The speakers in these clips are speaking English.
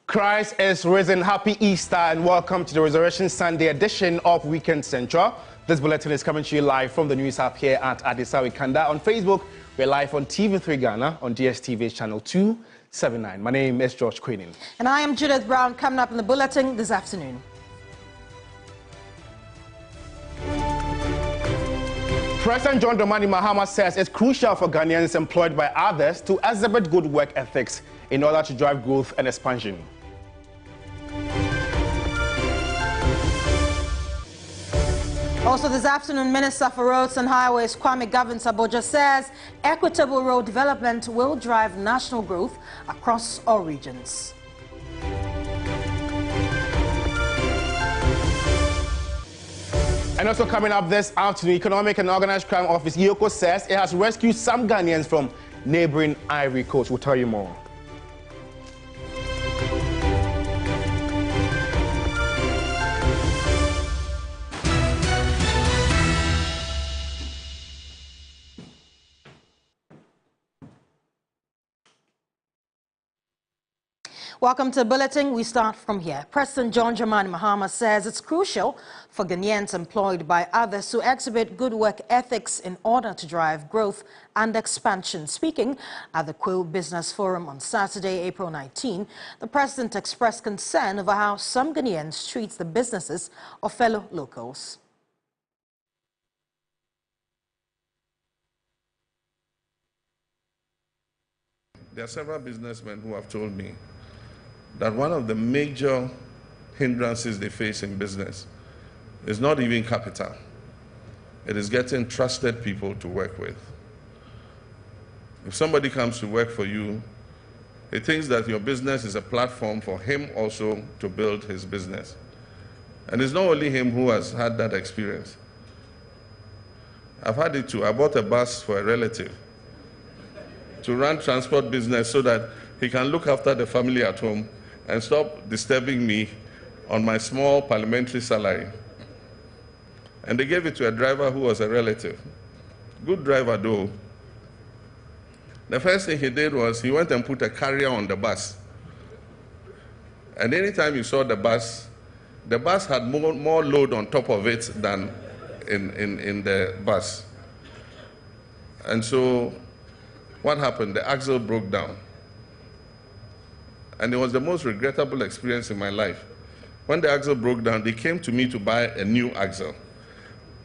Christ is risen. Happy Easter and welcome to the Resurrection Sunday edition of Weekend Central. This bulletin is coming to you live from the news hub here at Adisawe Kanda. On Facebook, we're live on TV3 Ghana on DSTV channel 279. My name is George Queenan. And I am Judith Brown. Coming up in the bulletin this afternoon. President John Dramani Mahama says it's crucial for Ghanaians employed by others to exhibit good work ethics in order to drive growth and expansion. Also this afternoon, Minister for Roads and Highways Kwame Gavin-Saboja says equitable road development will drive national growth across all regions. And also coming up this afternoon, Economic and Organized Crime Office EOCO says it has rescued some Ghanaians from neighboring Ivory Coast. We'll tell you more. Welcome to the bulletin. We start from here. President John Dramani Mahama says it's crucial for Ghanaians employed by others to exhibit good work ethics in order to drive growth and expansion. Speaking at the Quill Business Forum on Saturday, April 19, the president expressed concern over how some Ghanaians treat the businesses of fellow locals. There are several businessmen who have told me that one of the major hindrances they face in business is not even capital. It is getting trusted people to work with. If somebody comes to work for you, he thinks that your business is a platform for him also to build his business. And it's not only him who has had that experience. I've had it too. I bought a bus for a relative to run transport business so that he can look after the family at home and stop disturbing me on my small parliamentary salary. And they gave it to a driver who was a relative. Good driver though. The first thing he did was he went and put a carrier on the bus. And anytime you saw the bus had more load on top of it than in the bus. And so what happened? The axle broke down. And it was the most regrettable experience in my life. When the axle broke down, they came to me to buy a new axle.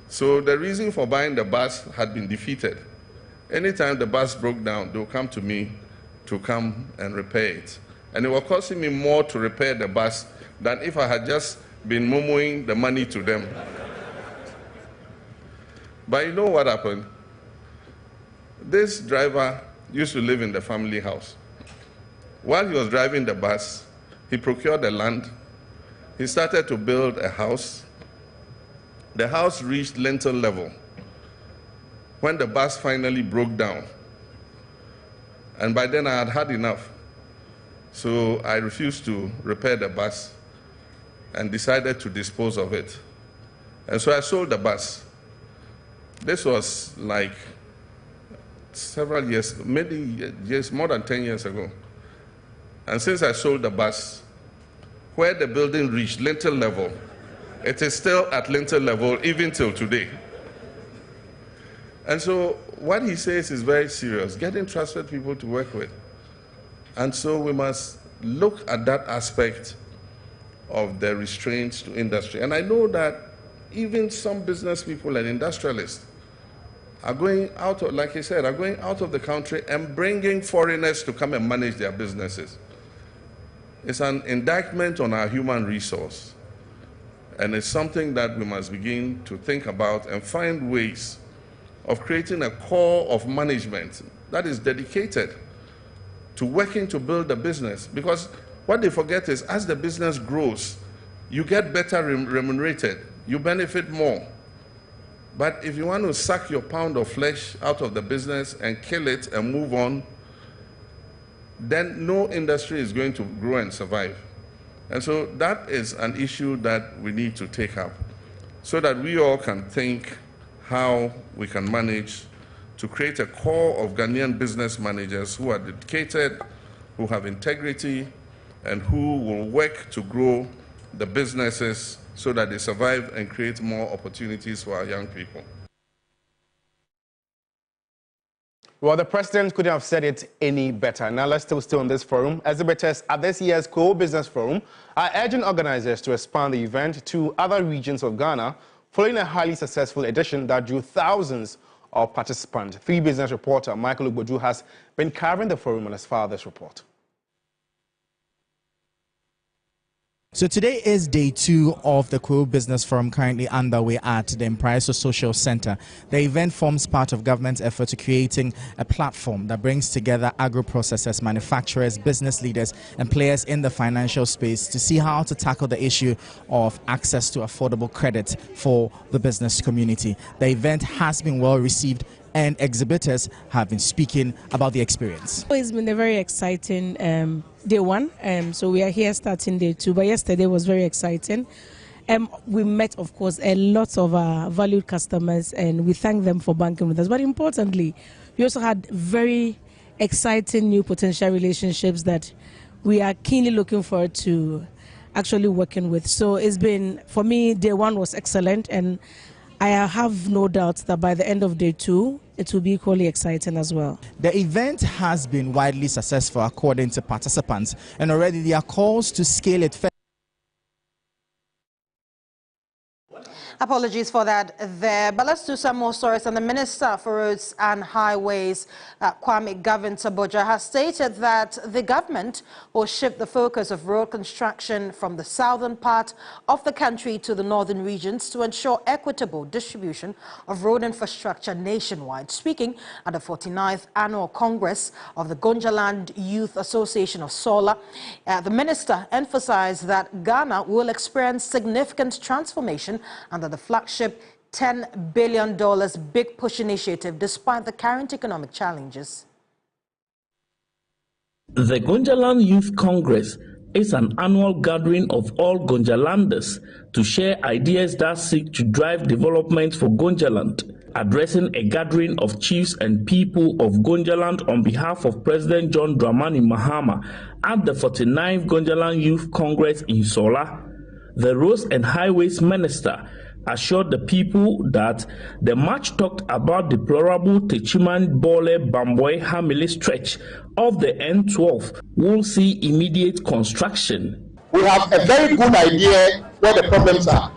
So the reason for buying the bus had been defeated. Anytime the bus broke down, they would come to me to come and repair it. And it was costing me more to repair the bus than if I had just been murmuring the money to them. But you know what happened? This driver used to live in the family house. While he was driving the bus, he procured the land. He started to build a house. The house reached lintel level when the bus finally broke down. And by then I had had enough. So I refused to repair the bus and decided to dispose of it. And so I sold the bus. This was like several years, maybe years, more than 10 years ago. And since I sold the bus, where the building reached lintel level, it is still at lintel level even till today. And so what he says is very serious, getting trusted people to work with. And so we must look at that aspect of the restraints to industry. And I know that even some business people and industrialists are going out of, like he said, are going out of the country and bringing foreigners to come and manage their businesses. It's an indictment on our human resource. And it's something that we must begin to think about and find ways of creating a core of management that is dedicated to working to build the business. Because what they forget is as the business grows, you get better remunerated, you benefit more. But if you want to suck your pound of flesh out of the business and kill it and move on, then no industry is going to grow and survive. And so that is an issue that we need to take up so that we all can think how we can manage to create a core of Ghanaian business managers who are dedicated, who have integrity, and who will work to grow the businesses so that they survive and create more opportunities for our young people. Well, the president couldn't have said it any better. Now let's still stay on this forum. Exhibitors at this year's Co-Business Forum are urging organizers to expand the event to other regions of Ghana, following a highly successful edition that drew thousands of participants. 3 Business reporter Michael Ugboju has been covering the forum on his father's report. So today is day 2 of the Co-Business Forum currently underway at the Impriso Social Center. The event forms part of government's effort to creating a platform that brings together agro-processors, manufacturers, business leaders and players in the financial space to see how to tackle the issue of access to affordable credit for the business community. The event has been well received and exhibitors have been speaking about the experience. It's been a very exciting day 1, so we are here starting day 2, but yesterday was very exciting. We met, of course, a lot of our valued customers and we thank them for banking with us. But importantly, we also had very exciting new potential relationships that we are keenly looking forward to actually working with. So it's been, for me, day 1 was excellent, and I have no doubt that by the end of day 2, it will be equally exciting as well. The event has been widely successful according to participants, and already there are calls to scale it further. Apologies for that there, but let's do some more stories. And the Minister for Roads and Highways, Kwame Gavin-Taboja, has stated that the government will shift the focus of road construction from the southern part of the country to the northern regions to ensure equitable distribution of road infrastructure nationwide. Speaking at the 49th Annual Congress of the Gonjaland Youth Association of Sola, the minister emphasized that Ghana will experience significant transformation under the flagship $10 billion Big Push initiative despite the current economic challenges. The Gonjaland Youth Congress is an annual gathering of all Gonjalanders to share ideas that seek to drive development for Gonjaland. Addressing a gathering of chiefs and people of Gonjaland on behalf of President John Dramani Mahama at the 49th Gonjaland Youth Congress in Sola, the Roads and Highways Minister assured the people that the much talked about deplorable Tshiiman Boleywah Hamile stretch of the N12 will see immediate construction. We have a very good idea where the problems are.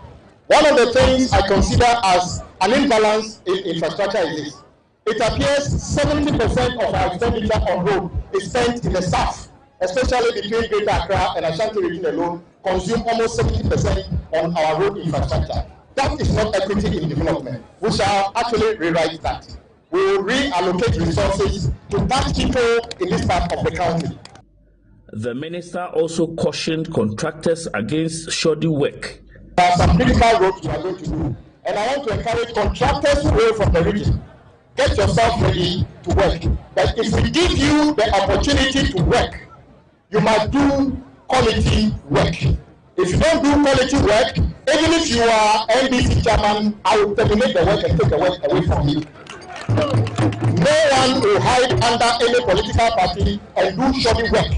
One of the things I consider as an imbalance in infrastructure is this. It appears 70% of our expenditure on road is spent in the south, especially between Greater Accra and Ashanti region alone, consume almost 70% on our road infrastructure. That is not equity in development. We shall actually rewrite that. We will reallocate resources to back people in this part of the country. The minister also cautioned contractors against shoddy work. There are some critical roads we are going to do, and I want to encourage contractors away from the region. Get yourself ready to work. But if we give you the opportunity to work, you must do quality work. If you don't do quality work, even if you are NDC chairman, I will terminate the work and take the work away from you. No one will hide under any political party and do shoddy work.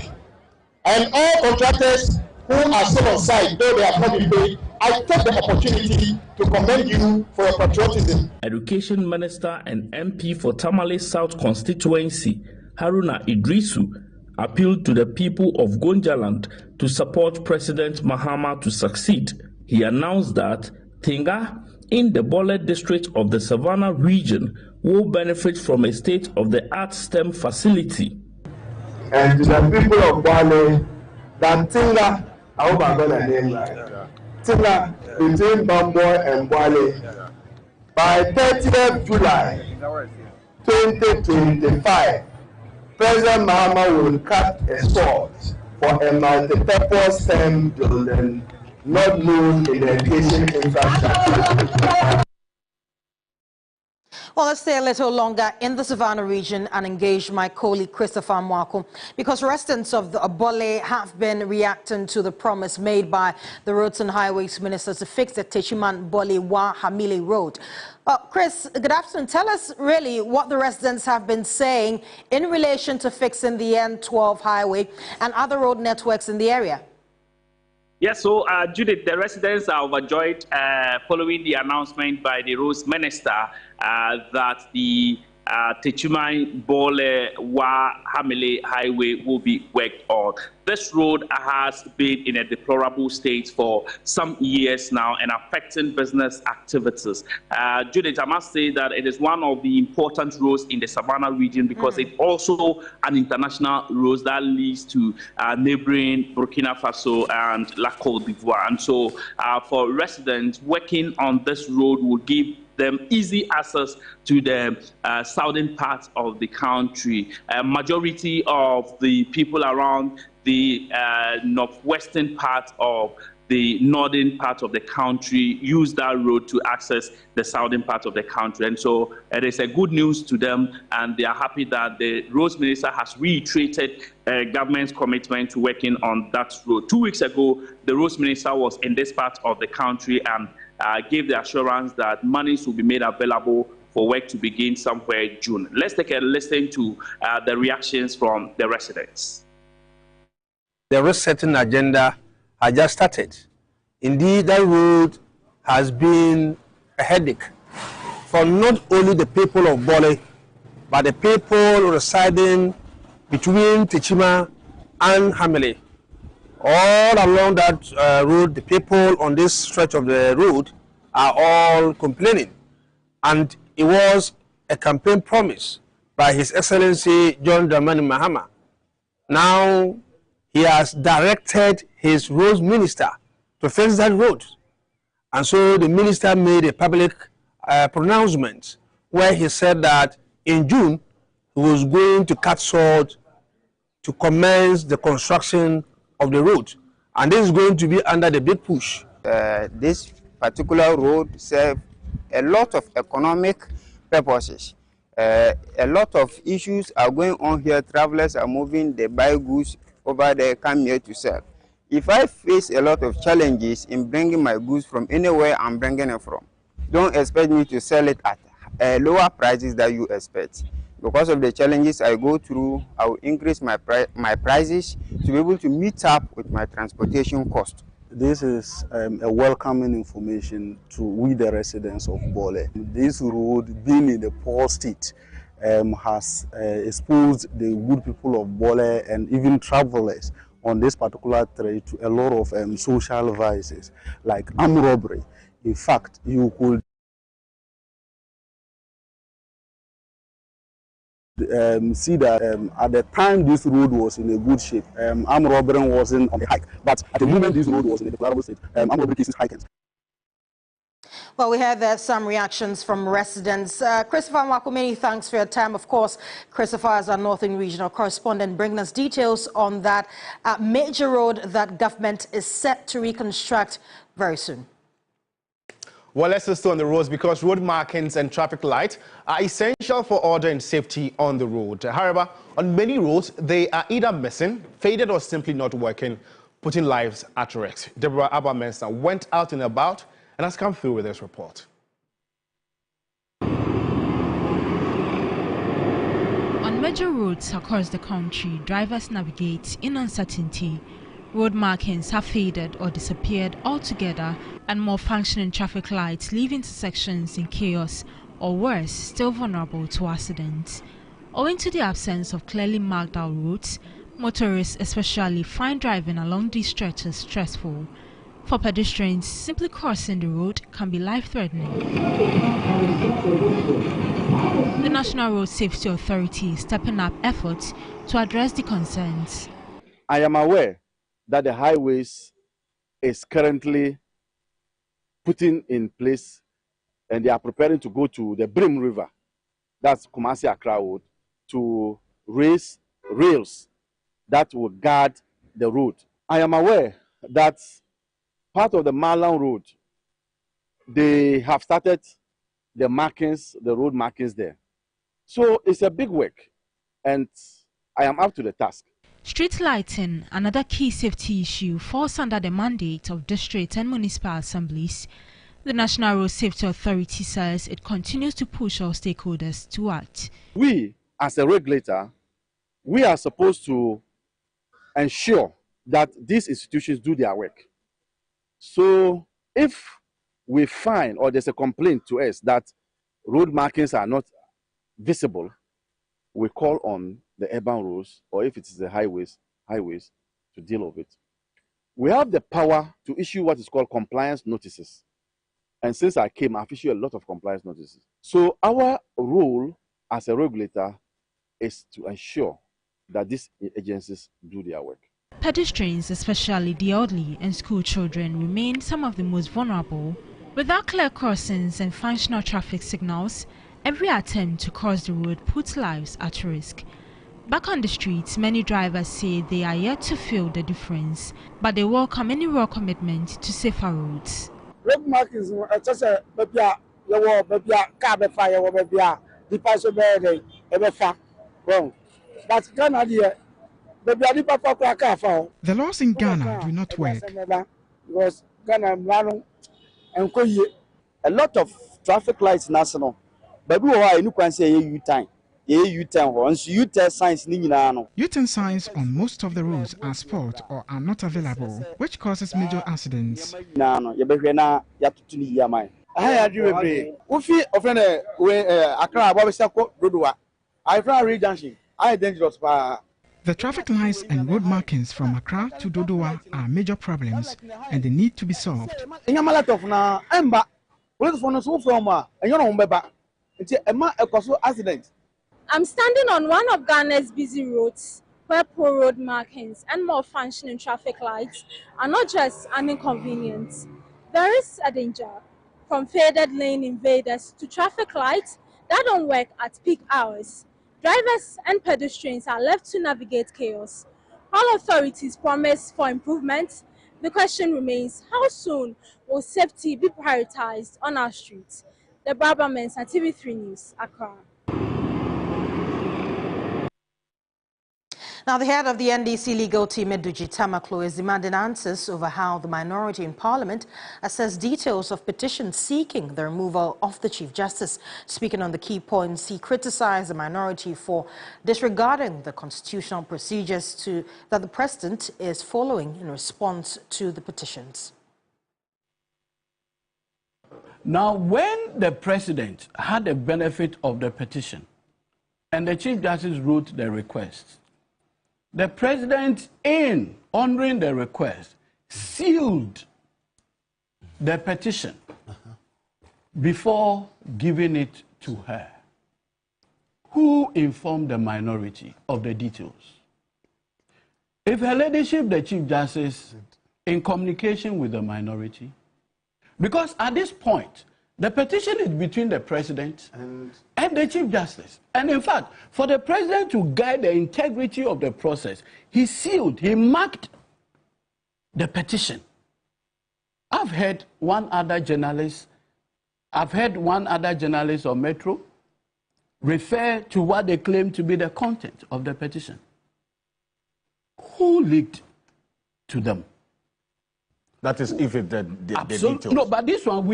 And all contractors who are still on site, though they have not been paid, I take the opportunity to commend you for your patriotism. Education Minister and MP for Tamale South constituency, Haruna Idrisu, appealed to the people of Gonjaland to support President Mahama to succeed. He announced that Tinga, in the Bole district of the Savannah region, will benefit from a state-of-the-art STEM facility. And to the people of Bole, that Tinga, I hope I'm going to name that, Tinga between Bamboy and Bole, by 30th July 2025, President Mahama will cut a sword for a multi-purpose STEM building not known in the education infrastructure. Well, let's stay a little longer in the Savannah region and engage my colleague Christopher Mwako, because residents of the Abole have been reacting to the promise made by the Roads and Highways Minister to fix the Tshiiman Boleywah Hamile Road. Chris, good afternoon. Tell us really what the residents have been saying in relation to fixing the N12 highway and other road networks in the area. Yes, so Judith, the residents are overjoyed following the announcement by the Roads Minister that the Tshiiman Boleywah Hamile Highway will be worked on. This road has been in a deplorable state for some years now and affecting business activities. Judith, I must say that it is one of the important roads in the Savannah region because it's also an international road that leads to neighboring Burkina Faso and La Côte d'Ivoire. And so for residents, working on this road will give them easy access to the southern part of the country. Majority of the people around the northwestern part of the northern part of the country use that road to access the southern part of the country. And so it is a good news to them, and they are happy that the Roads Minister has reiterated government's commitment to working on that road. 2 weeks ago, the Roads Minister was in this part of the country and gave the assurance that monies will be made available for work to begin somewhere in June. Let's take a listen to the reactions from the residents. The road-setting agenda has just started. Indeed, that road has been a headache for not only the people of Bole, but the people residing between Tshiiman and Hamile. All along that road, the people on this stretch of the road are all complaining. And it was a campaign promise by His Excellency John Dramani Mahama. Now, he has directed his roads minister to fix that road. And so the minister made a public pronouncement where he said that in June, he was going to cut salt to commence the construction of the road. And this is going to be under the big push. This particular road serves a lot of economic purposes. A lot of issues are going on here. Travelers are moving, they buy goods over there, come here to sell. If I face a lot of challenges in bringing my goods from anywhere I'm bringing it from, don't expect me to sell it at lower prices that you expect. Because of the challenges I go through, I will increase my prices to be able to meet up with my transportation cost. This is a welcoming information to we the residents of Bole. This road, being in a poor state, has exposed the good people of Bole and even travelers on this particular trade to a lot of social vices like armed robbery. In fact, you could see that at the time this road was in a good shape, armed robbery wasn't on the hike. But at the moment this road was in a deplorable state, armed robbery cases heightened. Well, we had some reactions from residents. Christopher Mwako, many thanks for your time. Of course, Christopher is our Northern Regional correspondent, bringing us details on that major road that government is set to reconstruct very soon. Well, let's stay on the roads because road markings and traffic lights are essential for order and safety on the road. However, on many roads, they are either missing, faded, or simply not working, putting lives at risk. Deborah Abba-Mensah went out and about and has come through with this report. On major roads across the country, drivers navigate in uncertainty. Road markings have faded or disappeared altogether, and more functioning traffic lights leave intersections in chaos or worse, still vulnerable to accidents. Owing to the absence of clearly marked out routes, motorists especially find driving along these stretches stressful. For pedestrians, simply crossing the road can be life-threatening. The National Road Safety Authority is stepping up efforts to address the concerns. I am aware that the highways is currently putting in place and they are preparing to go to the Brim River, that's Kumasi Accra Road, to raise rails that will guard the road. I am aware that part of the Malang Road, they have started the markings, the road markings there. So it's a big work, and I am up to the task. Street lighting, another key safety issue, falls under the mandate of district and municipal assemblies. The National Road Safety Authority says it continues to push all stakeholders to act. We, as a regulator, we are supposed to ensure that these institutions do their work. So if we find or there's a complaint to us that road markings are not visible, we call on the urban roads, or if it is the highways to deal with it. We have the power to issue what is called compliance notices. And since I came, I've issued a lot of compliance notices. So our role as a regulator is to ensure that these agencies do their work. Pedestrians, especially the elderly and school children, remain some of the most vulnerable. Without clear crossings and functional traffic signals, every attempt to cross the road puts lives at risk. Back on the streets, many drivers say they are yet to feel the difference, but they welcome any raw commitment to safer roads. Road markings, just a baby, car be fire, baby, the person be far. Wrong. But Ghana, the laws in Ghana do not work. Because Ghana, a lot of traffic lights national. But we are in say U-turn. U-turn signs. U-turn signs on most of the roads are spot or are not available, which causes major accidents. The traffic lights and road markings from Accra to Dodowa are major problems and they need to be solved. I'm standing on one of Ghana's busy roads where poor road markings and more functioning traffic lights are not just an inconvenience. There is a danger, from faded lane invaders to traffic lights that don't work at peak hours. Drivers and pedestrians are left to navigate chaos. All authorities promise for improvement. The question remains, how soon will safety be prioritized on our streets? The Brabamens and TV3 News, Accra. Now, the head of the NDC Legal Team, Tshiiman, is demanding answers over how the minority in Parliament assess details of petitions seeking the removal of the Chief Justice. Speaking on the key points, he criticized the minority for disregarding the constitutional procedures that the President is following in response to the petitions. Now, when the President had the benefit of the petition and the Chief Justice wrote the request, the President, in honoring the request, sealed the petition before giving it to her. Who informed the minority of the details? If Her Ladyship, the Chief Justice, in communication with the minority, because at this point, the petition is between the President and the Chief Justice. And in fact, for the President to guide the integrity of the process, he sealed, he marked the petition. I've heard one other journalist on Metro refer to what they claim to be the content of the petition. Who leaked to them? That is if it the details. No, but this one,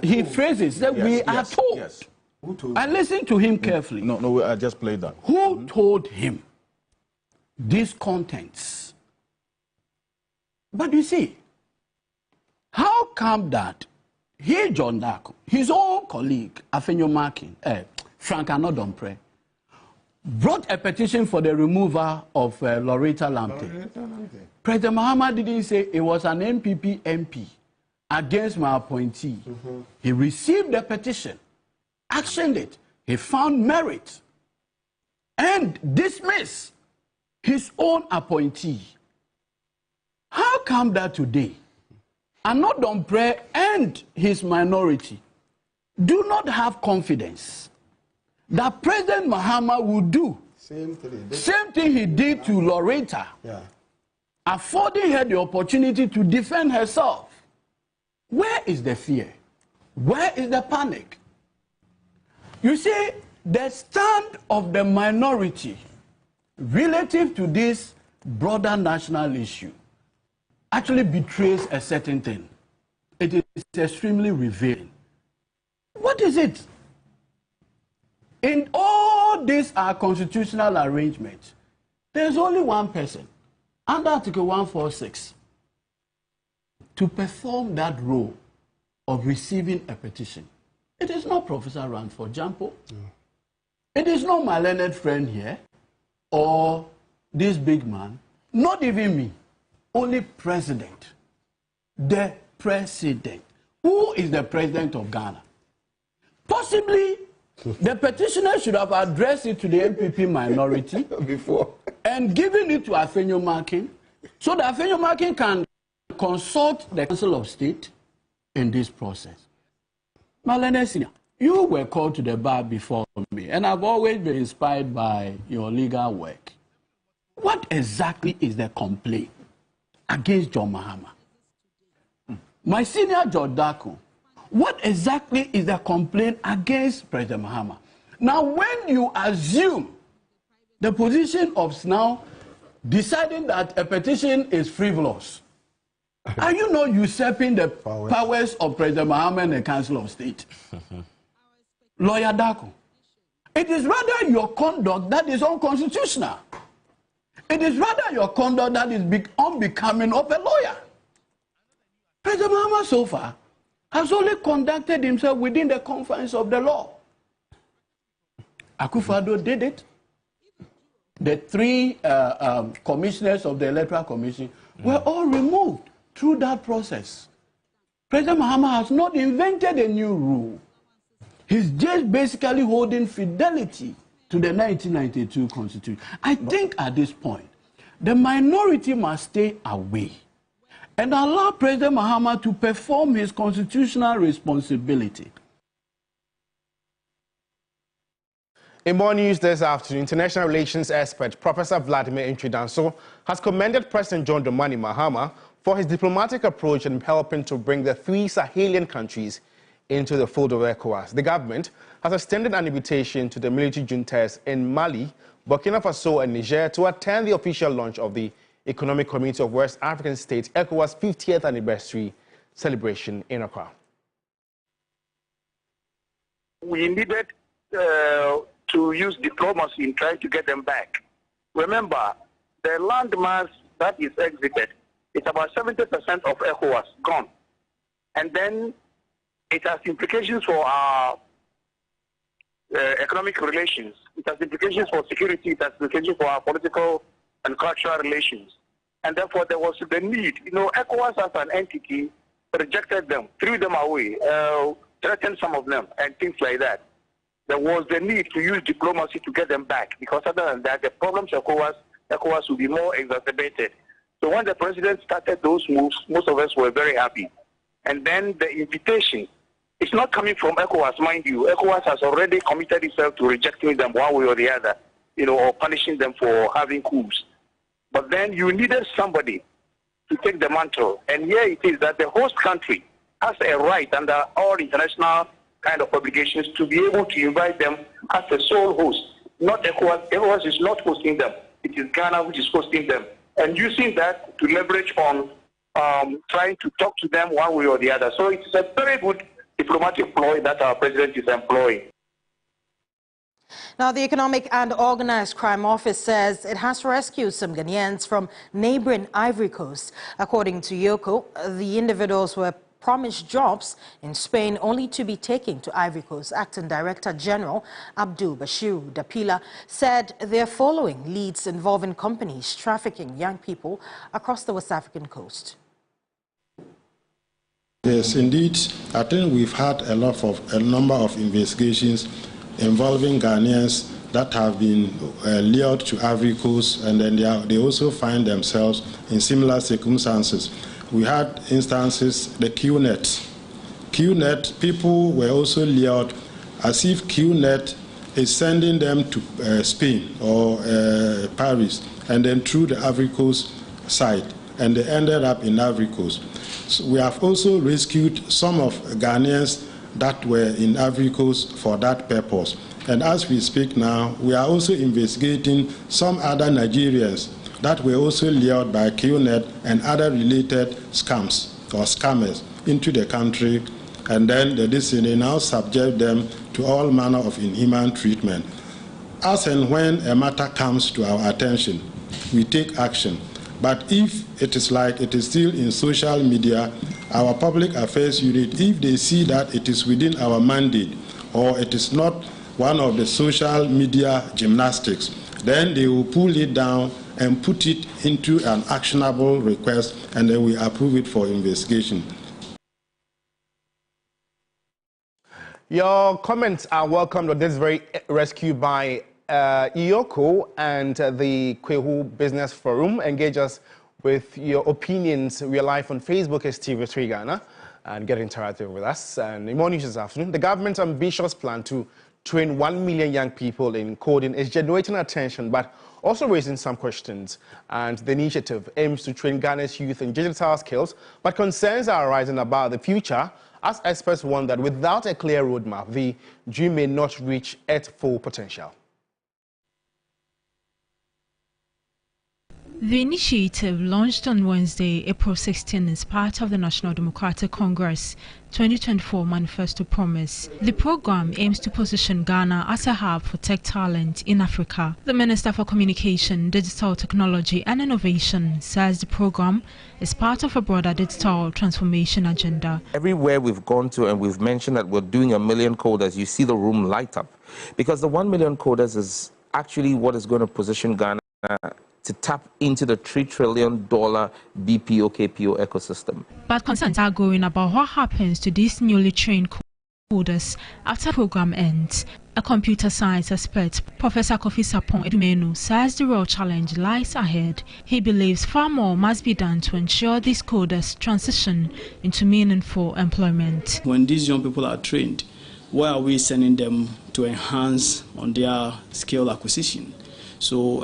he phrases that we are told. Yes. Who told I listened to him carefully. No, I just played that. Who told him these contents? But you see, how come that he, John Darko, his own colleague, Afenyo Markin, Frank Anodompre, brought a petition for the removal of Loretta Lamptey. President Mahama didn't say it was an MPP MP against my appointee. He received the petition, actioned it, he found merit, and dismissed his own appointee. How come that today, Anodompre and his minority do not have confidence that President Mahama would do same thing he did to Loretta, affording her the opportunity to defend herself? Where is the fear? Where is the panic? You see, the stand of the minority relative to this broader national issue actually betrays a certain thing. It is extremely revealing. What is it? In all these constitutional arrangements, there's only one person, under Article 146, to perform that role of receiving a petition. It is not Professor Ranford Jampo. It is not my learned friend here, or this big man, not even me. Only President. The President. Who is the President of Ghana? Possibly, the petitioner should have addressed it to the MPP minority before and given it to Afenyo Markin, so that Afenyo Markin can consult the Council of State in this process. Malene Senior, you were called to the bar before me, and I've always been inspired by your legal work. What exactly is the complaint against John Mahama? My senior George Dako, what exactly is the complaint against President Mahama? Now, when you assume the position of now deciding that a petition is frivolous, are you not usurping the powers of President Mahama and the Council of State? Lawyer Dako, it is rather your conduct that is unconstitutional. It is rather your conduct that is unbecoming of a lawyer. President Mahama so far has only conducted himself within the confines of the law. Akufo-Addo did it. The three commissioners of the Electoral Commission were all removed through that process. President Mahama has not invented a new rule. He's just basically holding fidelity to the 1992 Constitution. I think at this point, the minority must stay away and allow President Mahama to perform his constitutional responsibility. In more news this afternoon, international relations expert Professor Vladimir Ntwidanso has commended President John Dramani Mahama for his diplomatic approach in helping to bring the three Sahelian countries into the fold of ECOWAS. The government has extended an invitation to the military juntas in Mali, Burkina Faso and Niger to attend the official launch of the Economic Community of West African States ECOWAS 50th anniversary celebration in Accra. We needed to use diplomacy in trying to get them back. Remember, the landmass that is exhibited is about 70% of ECOWAS gone. And then it has implications for our economic relations. It has implications for security. It has implications for our political and cultural relations. And therefore, there was the need. You know, ECOWAS as an entity rejected them, threw them away, threatened some of them, and things like that. There was the need to use diplomacy to get them back, because other than that, the problems of ECOWAS will be more exacerbated. So when the president started those moves, most of us were very happy. And then the invitation, it's not coming from ECOWAS, mind you. ECOWAS has already committed itself to rejecting them one way or the other, you know, or punishing them for having coups. But then you needed somebody to take the mantle. And here it is that the host country has a right under all international kind of obligations to be able to invite them as a sole host. Not ECOWAS. ECOWAS is not hosting them. It is Ghana which is hosting them. And using that to leverage on trying to talk to them one way or the other. So it's a very good diplomatic ploy that our president is employing. Now, the Economic and Organized Crime Office says it has rescued some Ghanaians from neighboring Ivory Coast. According to Yoko, the individuals were promised jobs in Spain only to be taken to Ivory Coast. Acting Director General Abdul Bashiru Dapila said they're following leads involving companies trafficking young people across the West African coast. Yes, indeed. I think we've had a number of investigations involving Ghanaians that have been lured to Ivory Coast, and then they also find themselves in similar circumstances. We had instances, the QNet. QNet, people were also lured as if QNet is sending them to Spain or Paris, and then through the Ivory Coast side, and they ended up in Ivory Coast. So we have also rescued some of Ghanaians that were in Ivory Coast for that purpose. And as we speak now, we are also investigating some other Nigerians that were also lured by QNet and other related scams or scammers into the country, and then the DCNA now subject them to all manner of inhuman treatment. As and when a matter comes to our attention, we take action. But if it is like it is still in social media, our public affairs unit, if they see that it is within our mandate or it is not one of the social media gymnastics, then they will pull it down and put it into an actionable request, and then we approve it for investigation. Your comments are welcomed on this very rescue by Iyoko and the Kwehu Business Forum. Engage us with your opinions. We are live on Facebook as TV3 Ghana, and get interactive with us. And in more news this afternoon, the government's ambitious plan to train 1 million young people in coding is generating attention, but also raising some questions. And the initiative aims to train Ghana's youth in digital skills, but concerns are arising about the future, as experts warn that without a clear roadmap, the dream may not reach its full potential. The initiative, launched on Wednesday, April 16, is part of the National Democratic Congress 2024 Manifesto Promise. The program aims to position Ghana as a hub for tech talent in Africa. The Minister for Communication, Digital Technology and Innovation says the program is part of a broader digital transformation agenda. Everywhere we've gone to and we've mentioned that we're doing 1 million coders, you see the room light up. Because the 1 million coders is actually what is going to position Ghana to tap into the $3 trillion BPO KPO ecosystem. But concerns are growing about what happens to these newly trained coders after the program ends. A computer science expert, Professor Kofi Sapon Edumenu, says the real challenge lies ahead. He believes far more must be done to ensure these coders transition into meaningful employment. When these young people are trained, where are we sending them to enhance on their skill acquisition? So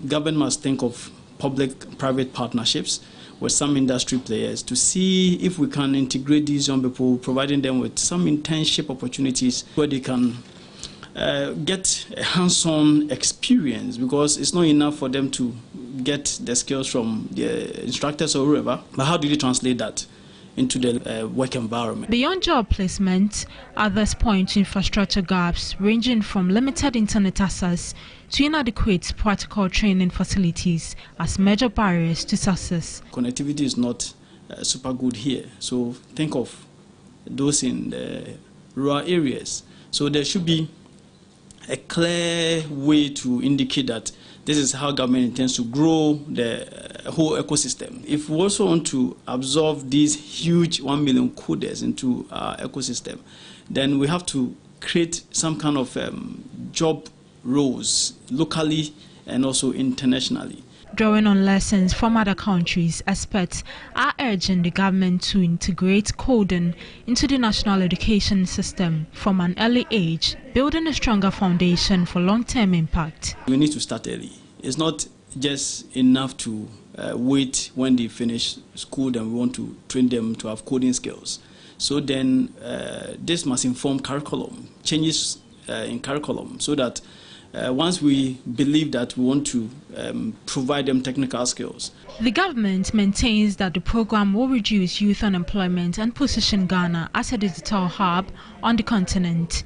government must think of public-private partnerships with some industry players to see if we can integrate these young people, providing them with some internship opportunities where they can get a hands-on experience, because it's not enough for them to get the skills from the instructors or whoever, but how do they translate that into the work environment? Beyond job placement, others point to infrastructure gaps ranging from limited internet access to inadequate practical training facilities as major barriers to success. Connectivity is not super good here, so think of those in the rural areas. So there should be a clear way to indicate that this is how government intends to grow the whole ecosystem. If we also want to absorb these huge 1 million coders into our ecosystem, then we have to create some kind of job roles locally and also internationally. Drawing on lessons from other countries, experts are urging the government to integrate coding into the national education system from an early age, building a stronger foundation for long-term impact. We need to start early. It's not just enough to wait when they finish school, then we want to train them to have coding skills. So then this must inform curriculum, changes in curriculum, so that once we believe that we want to provide them technical skills. The government maintains that the program will reduce youth unemployment and position Ghana as a digital hub on the continent.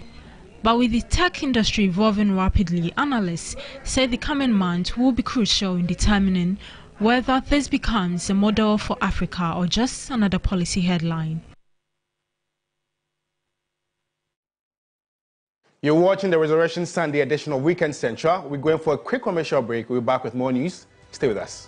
But with the tech industry evolving rapidly, analysts say the coming months will be crucial in determining whether this becomes a model for Africa or just another policy headline. You're watching the Resurrection Sunday edition of Weekend Central. We're going for a quick commercial break. We'll be back with more news. Stay with us.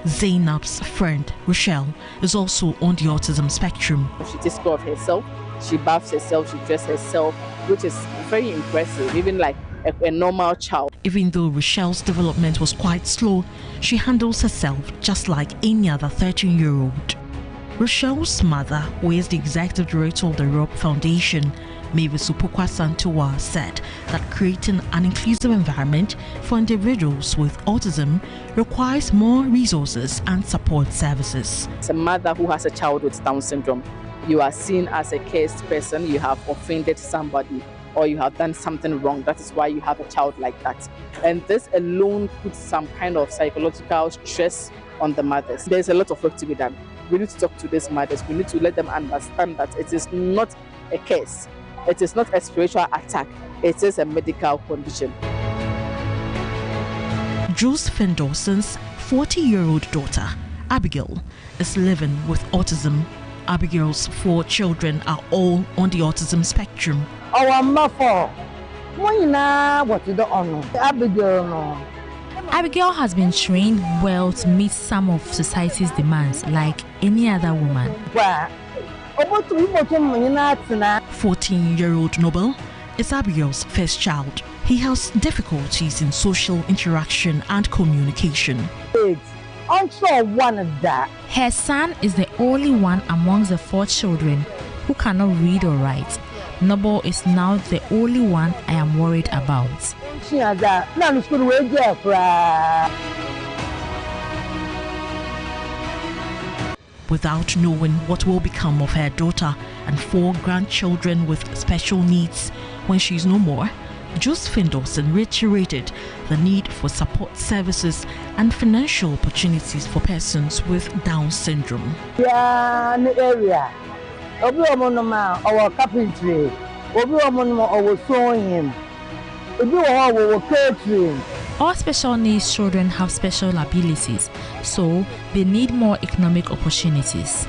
Zainab's friend, Rochelle, is also on the autism spectrum. She takes care of herself, she baths herself, she dresses herself, which is very impressive, even like a normal child. Even though Rochelle's development was quite slow, she handles herself just like any other 13-year-old. Rochelle's mother, who is the executive director of the Rob Foundation, Mavis Upokwa Santowa, said that creating an inclusive environment for individuals with autism requires more resources and support services. As a mother who has a child with Down syndrome, you are seen as a cursed person, you have offended somebody, or you have done something wrong. That is why you have a child like that. And this alone puts some kind of psychological stress on the mothers. There's a lot of work to be done. We need to talk to these mothers. We need to let them understand that it is not a case. It is not a spiritual attack. It is a medical condition. Josephine Dawson's 40-year-old daughter, Abigail, is living with autism. Abigail's 4 children are all on the autism spectrum. Abigail has been trained well to meet some of society's demands like any other woman. 14-year-old Noble is Abigail's first child. He has difficulties in social interaction and communication. Her son is the only one amongst the 4 children who cannot read or write. Noble is now the only one I am worried about. Without knowing what will become of her daughter and 4 grandchildren with special needs when she is no more, Josephine Dawson reiterated the need for support services and financial opportunities for persons with Down syndrome. Our carpentry, our sewing, catering. All special needs children have special abilities, so they need more economic opportunities.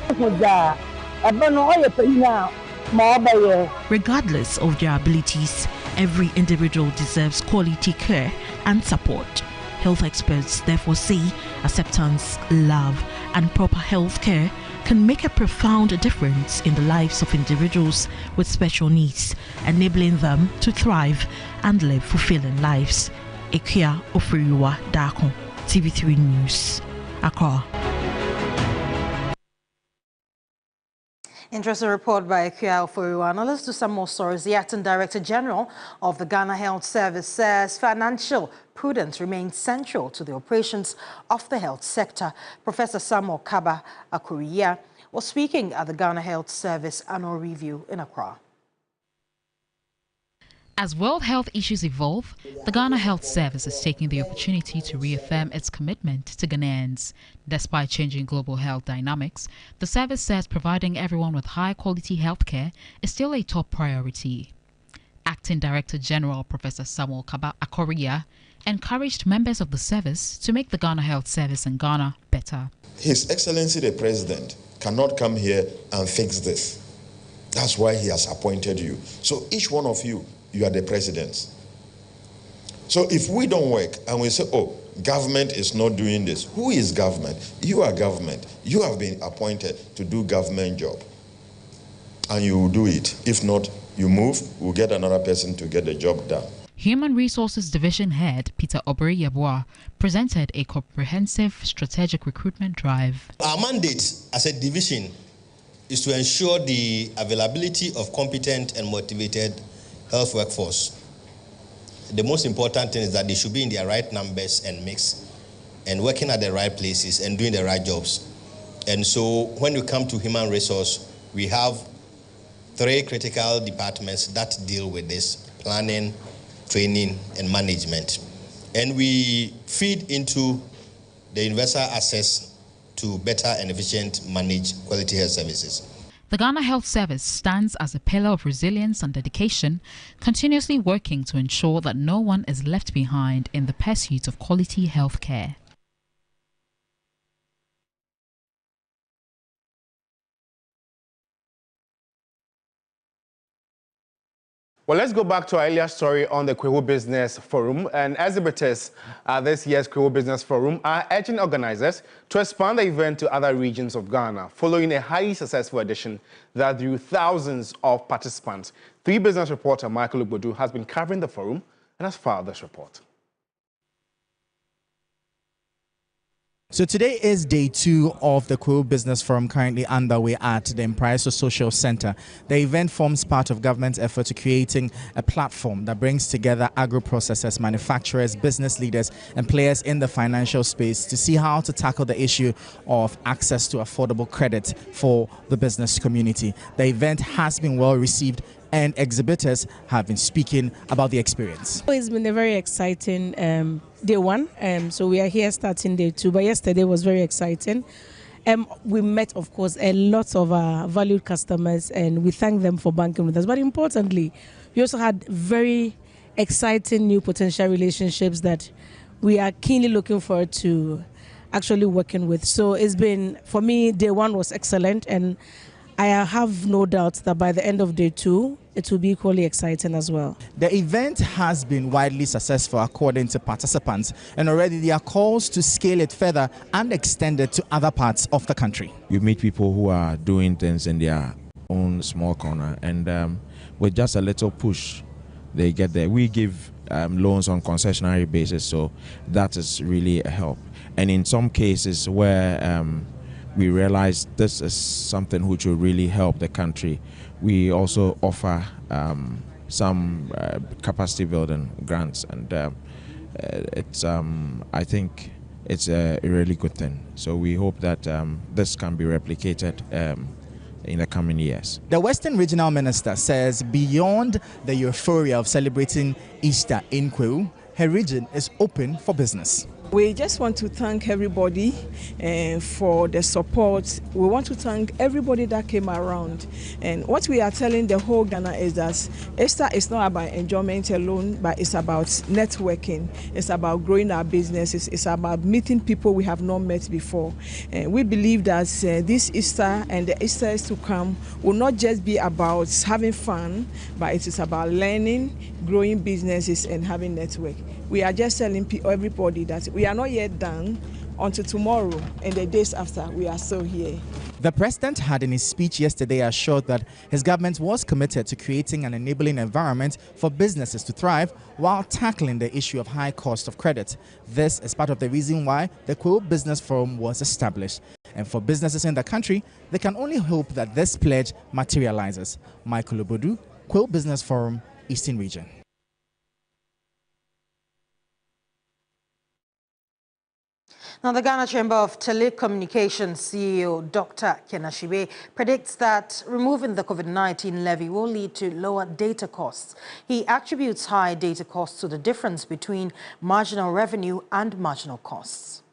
Regardless of their abilities, every individual deserves quality care and support. Health experts therefore say acceptance, love, and proper health care can make a profound difference in the lives of individuals with special needs, enabling them to thrive and live fulfilling lives. Ekia Oferiwa Dako, TV3 News, Accra. Interesting report by Ekia Oferiwa. Now let's do some more stories. The Acting Director General of the Ghana Health Service says financial prudence remains central to the operations of the health sector. Professor Samuel Kaba Akuriya was speaking at the Ghana Health Service annual review in Accra. As world health issues evolve, the Ghana Health Service is taking the opportunity to reaffirm its commitment to Ghanaians. Despite changing global health dynamics, the service says providing everyone with high-quality healthcare is still a top priority. Acting Director General Professor Samuel Kaba Akuriya encouraged members of the service to make the Ghana Health Service in Ghana better. His Excellency the President cannot come here and fix this. That's why he has appointed you. So each one of you, you are the presidents. So if we don't work and we say, oh, government is not doing this, who is government? You are government. You have been appointed to do government job. And you will do it. If not, you move, we'll get another person to get the job done. Human Resources Division Head Peter Obere-Yeboah presented a comprehensive strategic recruitment drive. Our mandate as a division is to ensure the availability of competent and motivated health workforce. The most important thing is that they should be in their right numbers and mix and working at the right places and doing the right jobs. And so when you come to human resource, we have 3 critical departments that deal with this: planning, training, and management. And we feed into the universal access to better and efficient manage quality health services. The Ghana Health Service stands as a pillar of resilience and dedication, continuously working to ensure that no one is left behind in the pursuit of quality health care. Well, let's go back to our earlier story on the Kwewu Business Forum. And exhibitors at this year's Kwewu Business Forum are urging organizers to expand the event to other regions of Ghana, following a highly successful edition that drew thousands of participants. 3 Business reporter Michael Ugbodu has been covering the forum and has filed this report. So today is day 2 of the Kwewu Business Forum, currently underway at the Impraiso Social Center. The event forms part of government's effort to creating a platform that brings together agro-processors, manufacturers, business leaders and players in the financial space to see how to tackle the issue of access to affordable credit for the business community. The event has been well received and exhibitors have been speaking about the experience. It's been a very exciting day 1, so we are here starting day 2, but yesterday was very exciting. We met, of course, a lot of our valued customers and we thank them for banking with us. But importantly, we also had very exciting new potential relationships that we are keenly looking forward to actually working with. So it's been, for me, day 1 was excellent, and I have no doubt that by the end of day 2, it will be equally exciting as well. The event has been widely successful according to participants, and already there are calls to scale it further and extend it to other parts of the country. You meet people who are doing things in their own small corner, and with just a little push, they get there. We give loans on concessionary basis, so that is really a help. And in some cases where we realize this is something which will really help the country, we also offer some capacity building grants, and it's I think it's a really good thing. So we hope that this can be replicated in the coming years. The Western Regional Minister says beyond the euphoria of celebrating Easter in Kwewu, her region is open for business. We just want to thank everybody for the support. We want to thank everybody that came around. And what we are telling the whole Ghana is that Easter is not about enjoyment alone, but it's about networking. It's about growing our businesses. It's about meeting people we have not met before. We believe that this Easter and the Easters to come will not just be about having fun, but it is about learning, growing businesses and having network. We are just telling everybody that we are not yet done until tomorrow and the days after. We are still here. The president had in his speech yesterday assured that his government was committed to creating an enabling environment for businesses to thrive while tackling the issue of high cost of credit. This is part of the reason why the Kwewu Business Forum was established. And for businesses in the country, they can only hope that this pledge materializes. Michael Ugbodu, Kwewu Business Forum, Eastern Region. Now, the Ghana Chamber of Telecommunications CEO Dr. Ken Ashibe predicts that removing the COVID-19 levy will lead to lower data costs. He attributes high data costs to the difference between marginal revenue and marginal costs.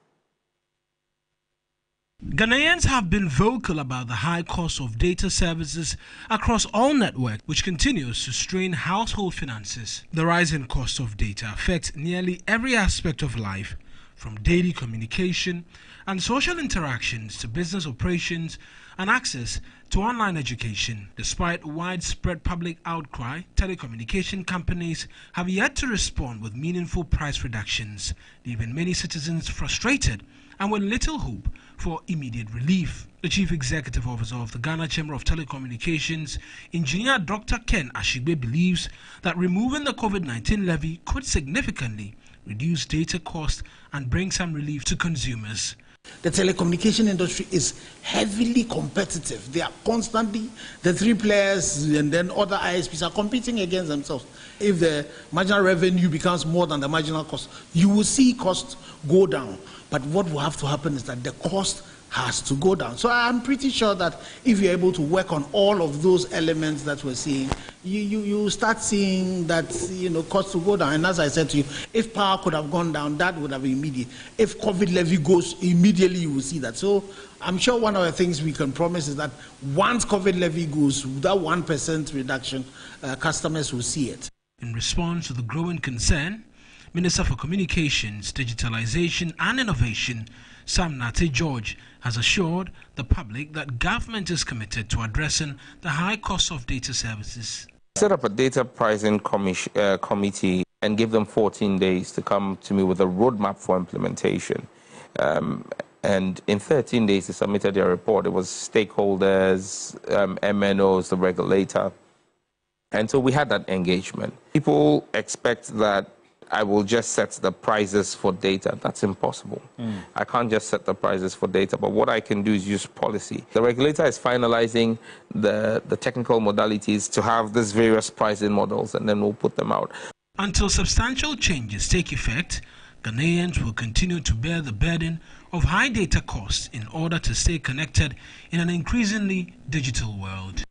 Ghanaians have been vocal about the high cost of data services across all networks, which continues to strain household finances. The rising cost of data affects nearly every aspect of life, from daily communication and social interactions to business operations and access to online education. Despite widespread public outcry, telecommunication companies have yet to respond with meaningful price reductions, leaving many citizens frustrated and with little hope for immediate relief. The Chief Executive Officer of the Ghana Chamber of Telecommunications, Engineer Dr. Ken Ashibe, believes that removing the COVID-19 levy could significantly reduce data costs and bring some relief to consumers. The telecommunication industry is heavily competitive. They are constantly, the 3 players and then other ISPs are competing against themselves. If the marginal revenue becomes more than the marginal cost, you will see costs go down. But what will have to happen is that the cost has to go down. So I'm pretty sure that if you're able to work on all of those elements that we're seeing, you start seeing that, costs will go down. And as I said to you, if power could have gone down, that would have been immediate. If COVID levy goes, immediately you will see that. So I'm sure one of the things we can promise is that once COVID levy goes, that 1% reduction, customers will see it. In response to the growing concern, Minister for Communications, Digitalization and Innovation, Sam Nate George, has assured the public that government is committed to addressing the high cost of data services. Set up a data pricing committee and give them 14 days to come to me with a roadmap for implementation. And in 13 days, they submitted their report. It was stakeholders, MNOs, the regulator. And so we had that engagement. People expect that I will just set the prices for data. That's impossible. I can't just set the prices for data, but what I can do is use policy. The regulator is finalizing the technical modalities to have these various pricing models, and then we'll put them out. Until substantial changes take effect, Ghanaians will continue to bear the burden of high data costs in order to stay connected in an increasingly digital world.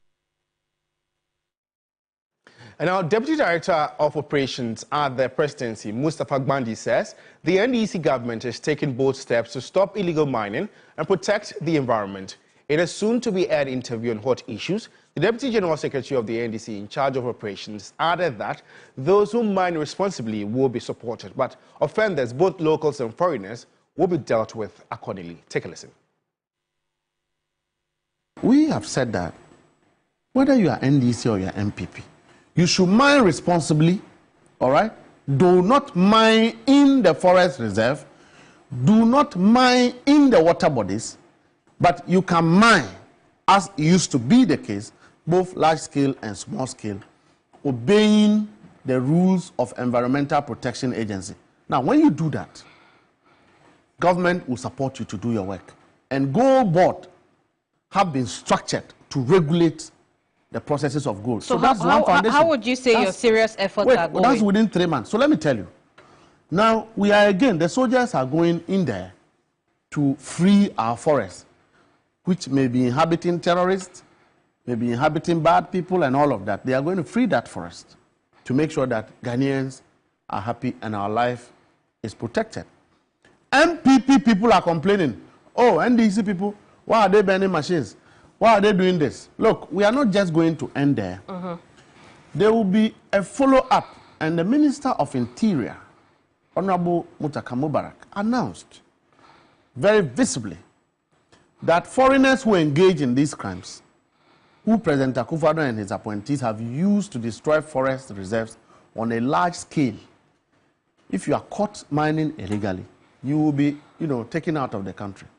And our Deputy Director of Operations at the Presidency, Mustafa Gbandi, says the NDC government is taking bold steps to stop illegal mining and protect the environment. In a soon-to-be-aired interview on hot issues, the Deputy General Secretary of the NDC in charge of operations added that those who mine responsibly will be supported, but offenders, both locals and foreigners, will be dealt with accordingly. Take a listen. We have said that whether you are NDC or you are MPP, you should mine responsibly, all right? Do not mine in the forest reserve. Do not mine in the water bodies. But you can mine, as used to be the case, both large scale and small scale, obeying the rules of Environmental Protection Agency. Now, when you do that, government will support you to do your work. And gold board have been structured to regulate the processes of gold. So that's one foundation. How would you say your serious efforts are going? That's within 3 months. So let me tell you. Now, we are again, the soldiers are going in there to free our forests, which may be inhabiting terrorists, may be inhabiting bad people and all of that. They are going to free that forest to make sure that Ghanaians are happy and our life is protected. MPP people are complaining, oh, NDC people, why are they burning machines? Why are they doing this? Look, we are not just going to end there. There will be a follow-up, and the Minister of Interior, Honorable Mutaka Mubarak, announced very visibly that foreigners who engage in these crimes, who President Akufo-Addo and his appointees have used to destroy forest reserves on a large scale, if you are caught mining illegally, you will be, taken out of the country,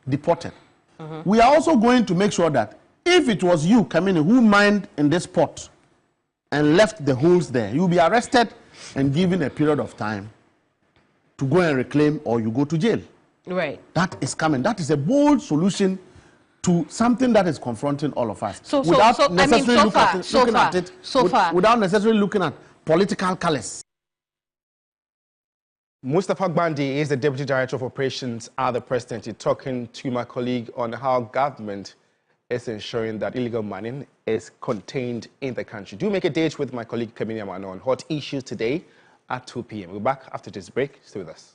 deported. We are also going to make sure that if it was you, Kamini, who mined in this spot and left the holes there, you will be arrested and given a period of time to go and reclaim, or you go to jail. Right. That is coming. That is a bold solution to something that is confronting all of us. Without necessarily looking at political colors. Mustafa Gbandi is the Deputy Director of Operations at the Presidency, talking to my colleague on how government is ensuring that illegal mining is contained in the country. Do make a date with my colleague Kamini Amano on hot issues today at 2 p.m. We're back after this break. Stay with us.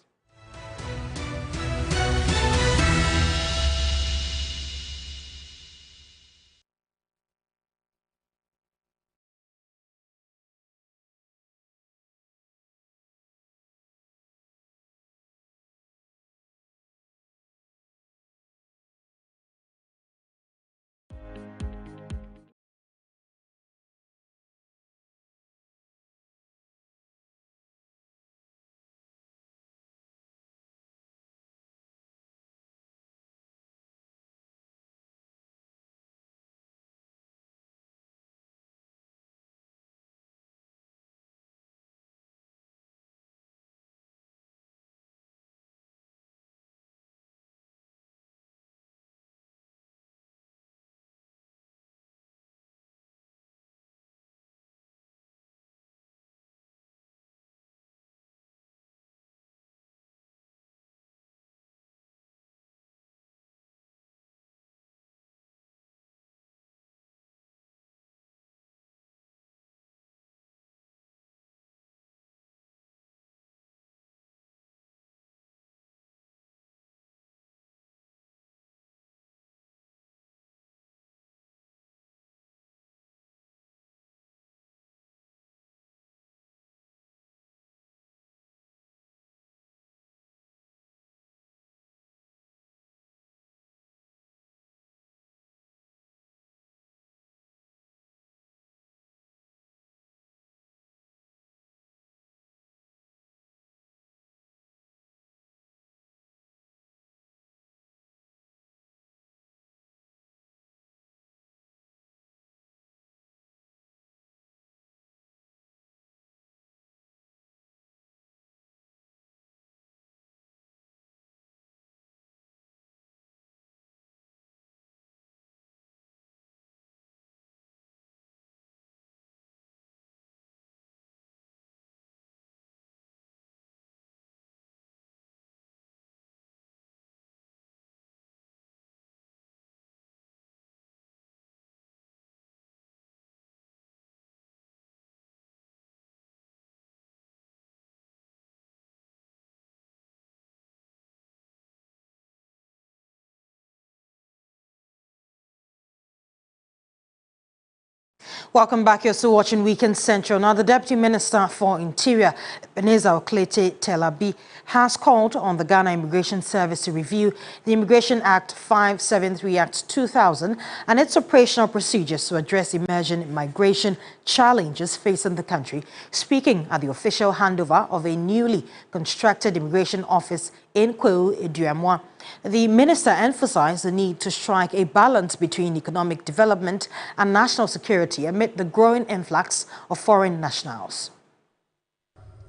Welcome back. You're still watching Weekend Central. Now, the Deputy Minister for Interior, Ebenezer Oklete-Telabi, has called on the Ghana Immigration Service to review the Immigration Act 573 Act 2000 and its operational procedures to address emerging migration challenges facing the country. Speaking at the official handover of a newly constructed immigration office in Kwewu, Eduamwa, the minister emphasized the need to strike a balance between economic development and national security amid the growing influx of foreign nationals.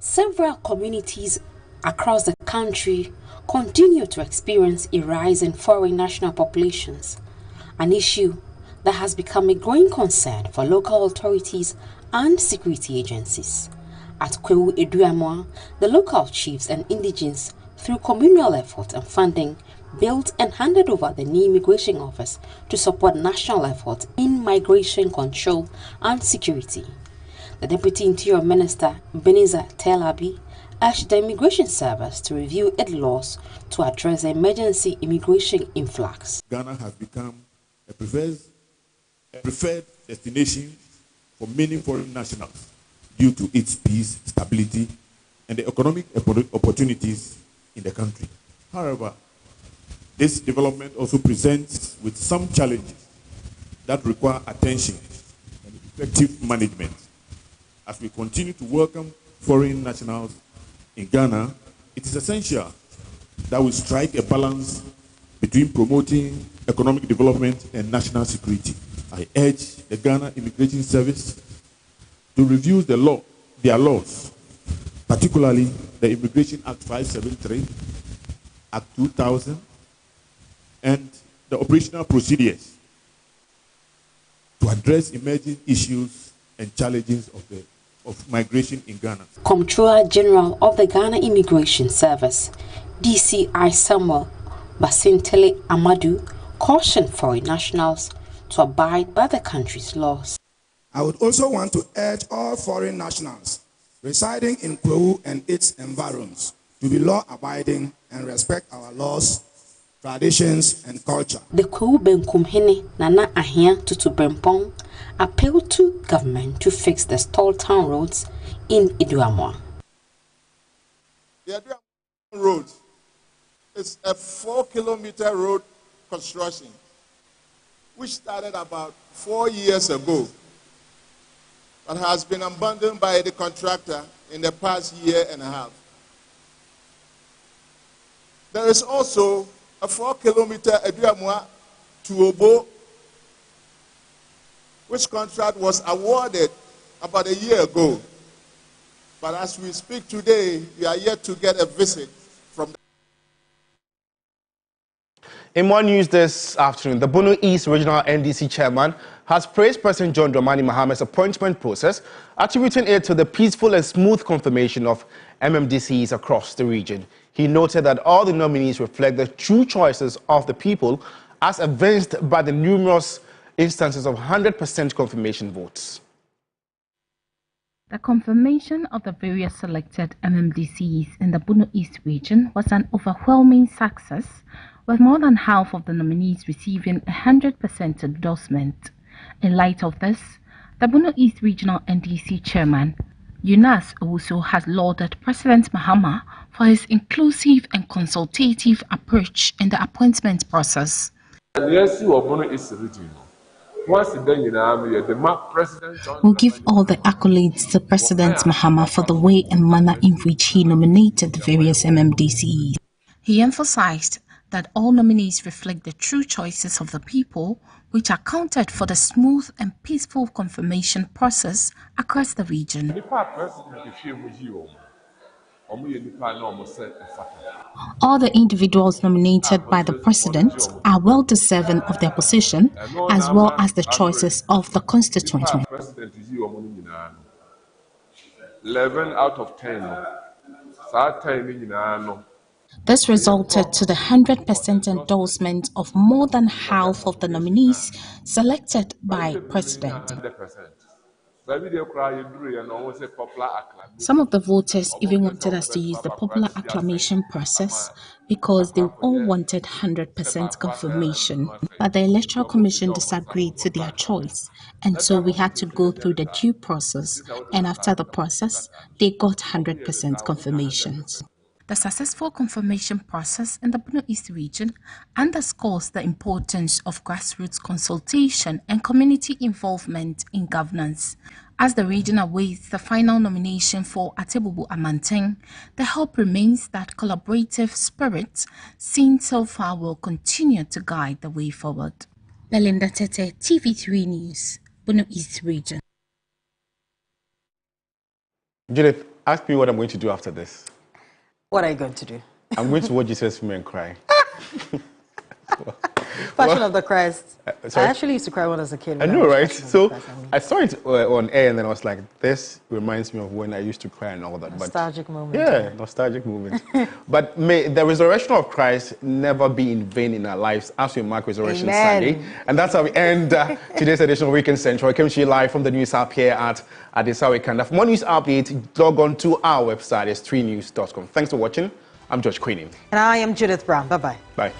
Several communities across the country continue to experience a rise in foreign national populations, an issue that has become a growing concern for local authorities and security agencies. At Kwewu Eduamwa, the local chiefs and indigents, through communal effort and funding, built and handed over the new immigration office to support national efforts in migration control and security. The Deputy Interior Minister, Ebenezer Telabi, urged the Immigration Service to review its laws to address the emergency immigration influx. Ghana has become a preferred destination for many foreign nationals due to its peace, stability, and the economic opportunities in the country. However, this development also presents with some challenges that require attention and effective management. As we continue to welcome foreign nationals in Ghana, it is essential that we strike a balance between promoting economic development and national security. I urge the Ghana Immigration Service to review their laws, particularly the Immigration Act 573, Act 2000, and the operational procedures to address emerging issues and challenges of migration in Ghana. Comptroller General of the Ghana Immigration Service, DCI Samuel Basintele Amadou, cautioned foreign nationals to abide by the country's laws. I would also want to urge all foreign nationals residing in Kwewu and its environs to be law-abiding and respect our laws, traditions, and culture. The Kwewu Benkumhene Nana Ahia Tutu Brempong appealed to government to fix the stalled town roads in Eduamwa. The Eduamwa Road is a 4-kilometer road construction which started about 4 years ago, but has been abandoned by the contractor in the past year and a half. There is also a 4-kilometer Eduamwa to Obo, which contract was awarded about a year ago. But as we speak today, we are yet to get a visit from the... In more news this afternoon, the Bono East Regional NDC chairman has praised President John Dramani Mahama's appointment process, attributing it to the peaceful and smooth confirmation of MMDCs across the region. He noted that all the nominees reflect the true choices of the people, as evinced by the numerous instances of 100% confirmation votes. The confirmation of the various selected MMDCs in the Bono East region was an overwhelming success, with more than half of the nominees receiving 100% endorsement. In light of this, the Bono East Regional NDC chairman, Eunice Owusu, has lauded President Mahama for his inclusive and consultative approach in the appointment process. We'll give all the accolades to President Mahama for the way and manner in which he nominated the various MMDCs. He emphasized that all nominees reflect the true choices of the people, which accounted for the smooth and peaceful confirmation process across the region. All the individuals nominated by the president are well deserving of their position, as well as the choices of the constituents. 11 out of 10. This resulted to the 100% endorsement of more than half of the nominees selected by President. Some of the voters even wanted us to use the popular acclamation process because they all wanted 100% confirmation, but the Electoral Commission disagreed to their choice, and so we had to go through the due process, and after the process, they got 100% confirmations. The successful confirmation process in the Bono East region underscores the importance of grassroots consultation and community involvement in governance. As the region awaits the final nomination for Atebubu Amanteng, the hope remains that collaborative spirit seen so far will continue to guide the way forward. Belinda Tete, TV3 News, Bono East region. Judith, ask me what I'm going to do after this. What are you going to do? I'm going to watch Jesus film and cry. Passion of the Christ. I Sorry? actually used to cry when I was a kid. I know, right? So I saw it on air, and then I was like, this reminds me of when I used to cry and all that. Nostalgic moment. Yeah, nostalgic moment. But may the resurrection of Christ never be in vain in our lives as we mark Resurrection Sunday. And that's how we end today's edition of Weekend Central. I came to you live from the news app here at Adisawe Kanda. For more news updates, log on to our website, s3news.com. Thanks for watching. I'm George Queenie. And I am Judith Brown. Bye-bye. Bye.